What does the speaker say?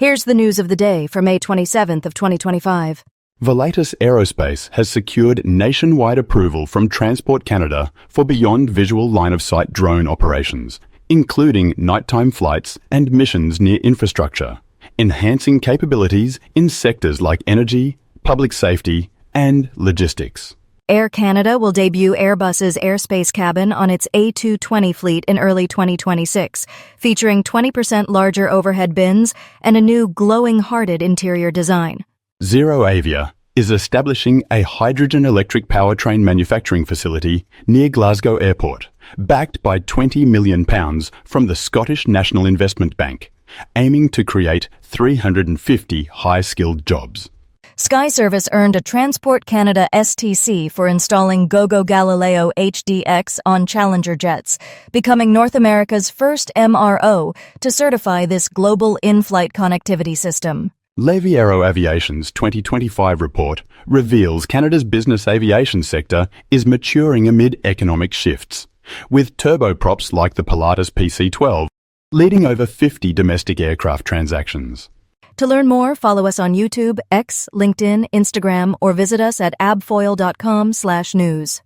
Here's the news of the day for May 27th of 2025. Volatus Aerospace has secured nationwide approval from Transport Canada for beyond visual line-of-sight drone operations, including nighttime flights and missions near infrastructure, enhancing capabilities in sectors like energy, public safety, and logistics. Air Canada will debut Airbus's Airspace cabin on its A220 fleet in early 2026, featuring 20% larger overhead bins and a new glowing-hearted interior design. ZeroAvia is establishing a hydrogen-electric powertrain manufacturing facility near Glasgow Airport, backed by £20 million from the Scottish National Investment Bank, aiming to create 350 high-skilled jobs. Sky Service earned a Transport Canada STC for installing Gogo Galileo HDX on Challenger jets, becoming North America's first MRO to certify this global in-flight connectivity system. Leviero Aviation's 2025 report reveals Canada's business aviation sector is maturing amid economic shifts, with turboprops like the Pilatus PC-12 leading over 50 domestic aircraft transactions. To learn more, follow us on YouTube, X, LinkedIn, Instagram, or visit us at avfoil.com/news.